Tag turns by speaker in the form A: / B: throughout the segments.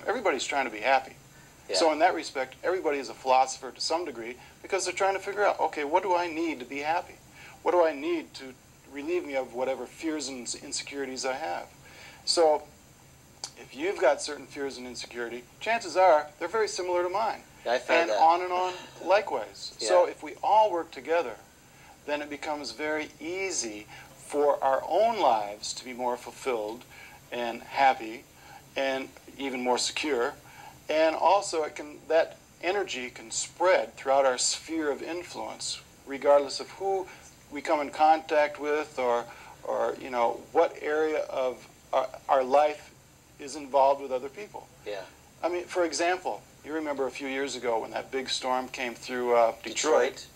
A: everybody's trying to be happy.
B: Yeah.
A: So in that respect, everybody is a philosopher to some degree because they're trying to figure out, okay, what do I need to be happy? What do I need to relieve me of whatever fears and insecurities I have? So if you've got certain fears and insecurity, chances are they're very similar to mine.
B: I found that.
A: On and on likewise.
B: Yeah.
A: So if we all work together, then it becomes very easy for our own lives to be more fulfilled and happy and even more secure. And also that energy can spread throughout our sphere of influence, regardless of who we come in contact with or you know, what area of our life is involved with other people.
B: Yeah.
A: I mean, for example, you remember a few years ago when that big storm came through Detroit.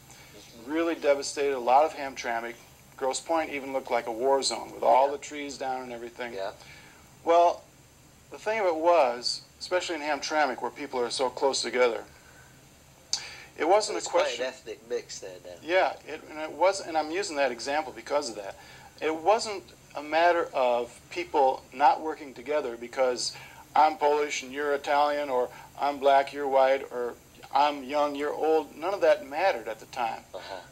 A: Really devastated a lot of Hamtramck. Grosse Pointe even looked like a war zone with all the trees down and everything.
B: Yeah.
A: Well, the thing of it was, especially in Hamtramck where people are so close together, it wasn't a question.
B: Quite an ethnic mix there now.
A: Yeah, and I'm using that example because of that. It wasn't a matter of people not working together because I'm Polish and you're Italian, or I'm black, you're white, or I'm young, you're old. None of that mattered at the time.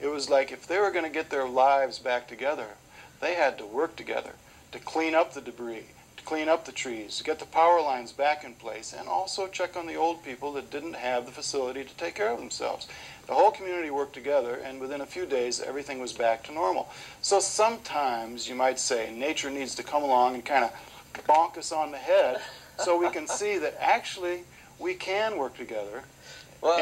A: It was like if they were going to get their lives back together, they had to work together to clean up the debris, to clean up the trees, to get the power lines back in place, and also check on the old people that didn't have the facility to take care of themselves. The whole community worked together, and within a few days, everything was back to normal. So sometimes, you might say, nature needs to come along and kind of bonk us on the head so we can see that actually we can work together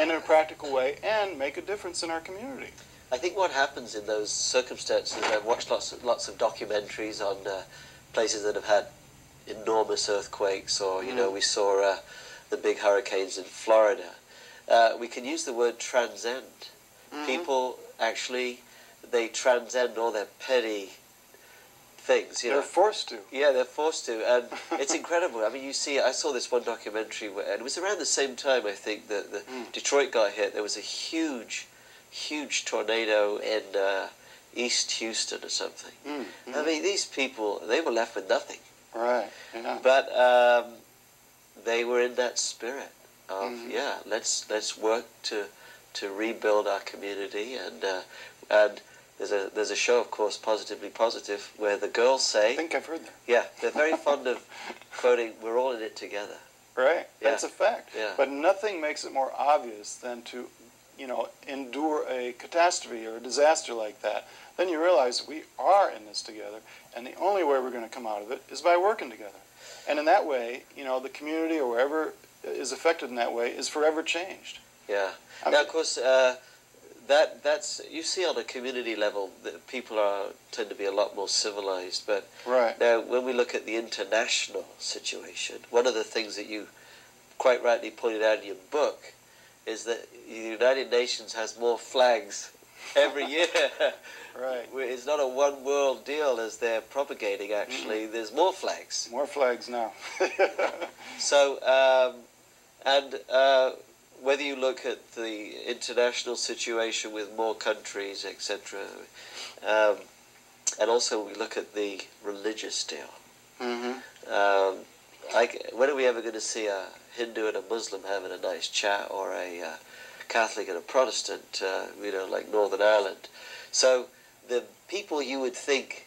A: in a practical way and make a difference in our community.
B: I think what happens in those circumstances, I've watched lots of documentaries on places that have had enormous earthquakes, or, you know, we saw the big hurricanes in Florida. We can use the word transcend. People actually, they transcend all their petty things. You know?
A: They're forced to.
B: Yeah, they're forced to, and it's incredible. I mean, you see, I saw this one documentary, and it was around the same time, I think, that the Detroit got hit. There was a huge tornado in East Houston or something. I mean, these people, they were left with nothing.
A: Right, yeah.
B: But they were in that spirit of, yeah, let's work to rebuild our community, and there's a show, of course, Positively Positive, where the girls say...
A: I think I've heard that.
B: Yeah, they're very fond of quoting, we're all in it together.
A: Right,
B: Yeah.
A: that's a fact.
B: Yeah.
A: But nothing makes it more obvious than to, you know, endure a catastrophe or a disaster like that. Then you realize we are in this together, and the only way we're going to come out of it is by working together. And in that way, you know, the community or wherever is affected in that way is forever changed.
B: Yeah. Now, of course, that's, you see on a community level that people tend to be a lot more civilized, but now when we look at the international situation, one of the things that you quite rightly pointed out in your book is that the United Nations has more flags every year.
A: Right.
B: It's not a one world deal as they're propagating, actually. There's more flags.
A: More flags now.
B: So, whether you look at the international situation with more countries, etc., and also we look at the religious deal. Like, when are we ever going to see a Hindu and a Muslim having a nice chat, or a Catholic and a Protestant, you know, like Northern Ireland? So the people you would think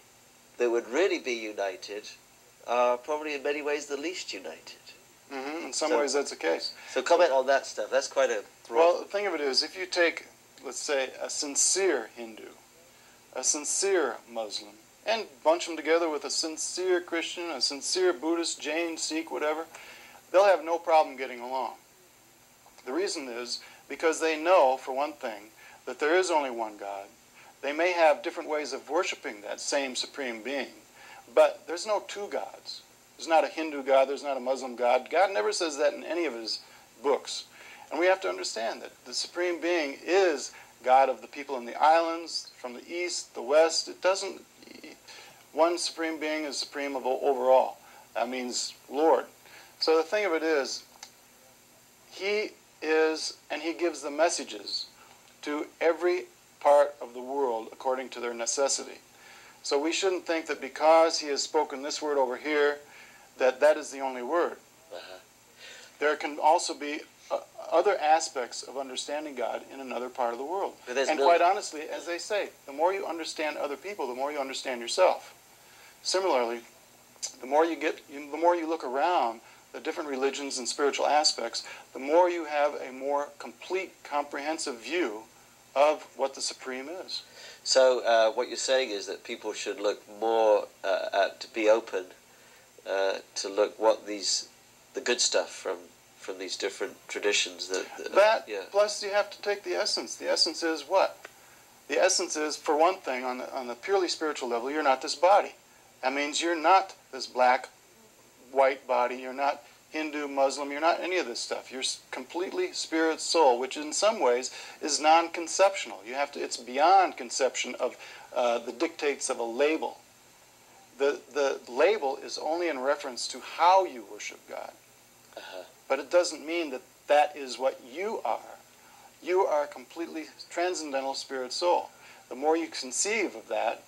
B: that would really be united are probably in many ways the least united.
A: In some ways that's the case.
B: So comment on that stuff. That's quite a broad...
A: Well, the thing of it is, if you take, let's say, a sincere Hindu, a sincere Muslim, and bunch them together with a sincere Christian, a sincere Buddhist, Jain, Sikh, whatever, they'll have no problem getting along. The reason is because they know, for one thing, that there is only one God. They may have different ways of worshiping that same supreme being, but there's no two gods. There's not a Hindu God, there's not a Muslim God. God never says that in any of his books. And we have to understand that the supreme being is God of the people in the islands, from the east, the west. It doesn't... One supreme being is supreme overall. That means Lord. So the thing of it is, he is, and he gives the messages to every part of the world according to their necessity. So we shouldn't think that because he has spoken this word over here, that is the only word. there can also be other aspects of understanding God in another part of the world. And quite honestly, as they say, the more you understand other people, the more you understand yourself. Similarly, the more you look around the different religions and spiritual aspects, the more you have a more complete, comprehensive view of what the Supreme is.
B: So what you're saying is that people should look more to be open to look what the good stuff from these different traditions
A: that plus you have to take the essence. The essence is what? The essence is, for one thing, on the purely spiritual level, you're not this body. That means you're not this black, white body. You're not Hindu, Muslim. You're not any of this stuff. You're completely spirit, soul, which in some ways is non-conceptional. It's beyond conception of the dictates of a label. The label is only in reference to how you worship God. But it doesn't mean that that is what you are. You are a completely transcendental spirit soul. The more you conceive of that,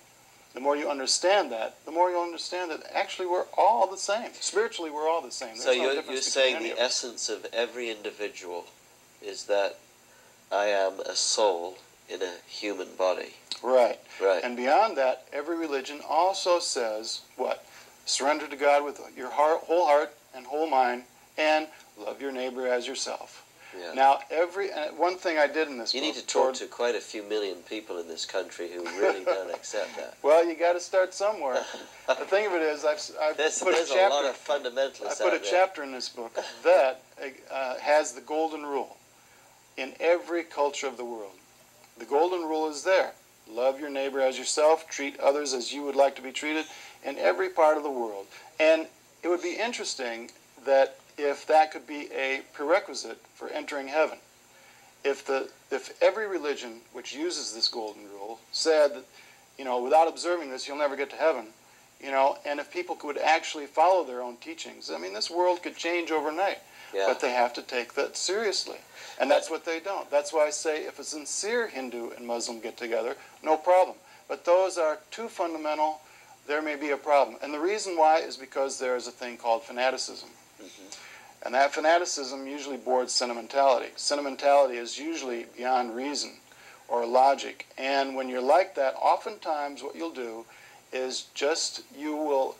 A: the more you understand that, the more you'll understand that actually we're all the same. Spiritually, we're all the same.
B: So you're saying the essence of every individual is that I am a soul in a human body.
A: Right.
B: Right.
A: And beyond that, every religion also says what? Surrender to God with your whole heart and whole mind, and love your neighbor as yourself.
B: Yeah.
A: Now, one thing I did in this book...
B: You need to talk to quite a few million people in this country who really don't accept that.
A: Well, you got to start somewhere. The thing of it is,
B: there's a lot of fundamentalists
A: I put a chapter in this book that has the golden rule in every culture of the world. The golden rule is there. Love your neighbor as yourself. Treat others as you would like to be treated in every part of the world. And it would be interesting that if that could be a prerequisite for entering heaven. If every religion which uses this golden rule said that, without observing this, you'll never get to heaven, and if people could actually follow their own teachings, I mean, this world could change overnight. Yeah. But they have to take that seriously. And that's what they don't. That's why I say if a sincere Hindu and Muslim get together, no problem. But those are too fundamental, there may be a problem. And the reason why is because there is a thing called fanaticism. And that fanaticism usually boards sentimentality. Sentimentality is usually beyond reason or logic. And when you're like that, oftentimes what you'll do is you will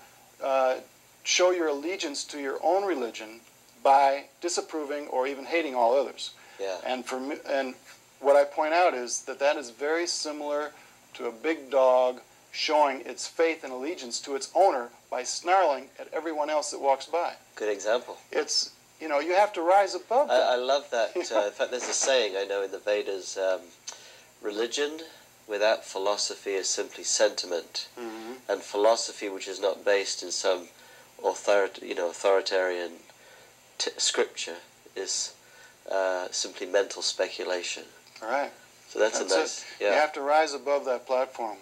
A: show your allegiance to your own religion by disapproving or even hating all others.
B: Yeah.
A: And what I point out is that is very similar to a big dog showing its faith and allegiance to its owner by snarling at everyone else that walks by.
B: Good example.
A: It's, you have to rise above that.
B: I love that. In fact, there's a saying I know in the Vedas, religion without philosophy is simply sentiment. Mm-hmm. And philosophy which is not based in some authoritarian scripture is simply mental speculation.
A: All right.
B: So that's a nice...
A: Yeah. You have to rise above that platform.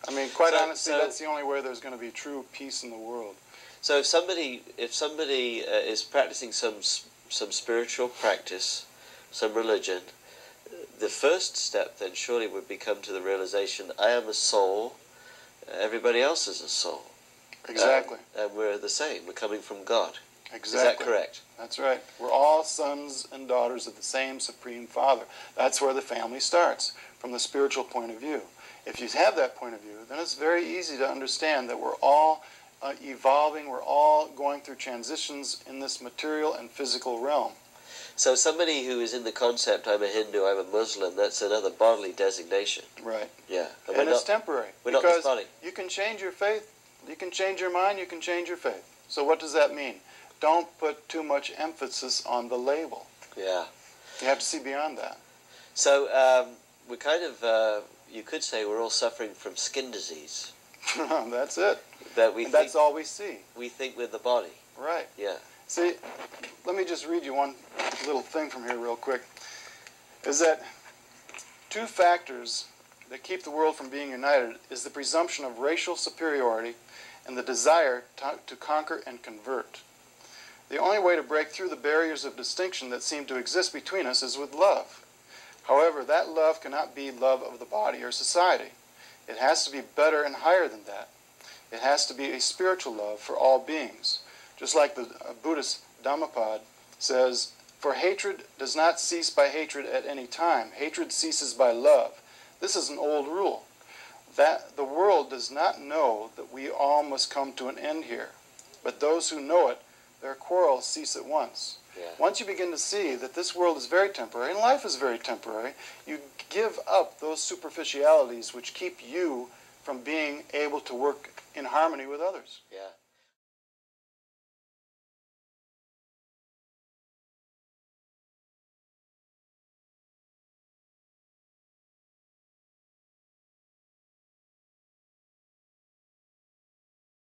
A: I mean, quite honestly, that's the only way there's going to be true peace in the world.
B: So if somebody is practicing some spiritual practice, some religion, the first step then surely would be come to the realization, I am a soul, everybody else is a soul.
A: Exactly.
B: And we're the same. We're coming from God.
A: Exactly.
B: Is that correct?
A: That's right. We're all sons and daughters of the same Supreme Father. That's where the family starts, from the spiritual point of view. If you have that point of view, then it's very easy to understand that we're all evolving, we're all going through transitions in this material and physical realm.
B: So somebody who is in the concept, I'm a Hindu, I'm a Muslim, that's another bodily designation.
A: Right.
B: Yeah.
A: And it's temporary.
B: We're not this body.
A: You can change your faith, you can change your mind, you can change your faith. So what does that mean? Don't put too much emphasis on the label.
B: Yeah.
A: You have to see beyond that.
B: So we're kind of, you could say we're all suffering from skin disease.
A: That's it.
B: That's
A: all we see.
B: We think with the body.
A: Right.
B: Yeah.
A: See, let me just read you one little thing from here real quick. Is that two factors that keep the world from being united is the presumption of racial superiority and the desire to conquer and convert. The only way to break through the barriers of distinction that seem to exist between us is with love. However, that love cannot be love of the body or society. It has to be better and higher than that. It has to be a spiritual love for all beings. Just like the Buddhist Dhammapada says, "For hatred does not cease by hatred at any time. Hatred ceases by love." This is an old rule, that the world does not know that we all must come to an end here. But those who know it, their quarrels cease at once.
B: Yeah.
A: Once you begin to see that this world is very temporary, and life is very temporary, you give up those superficialities which keep you from being able to work in harmony with others.
B: Yeah.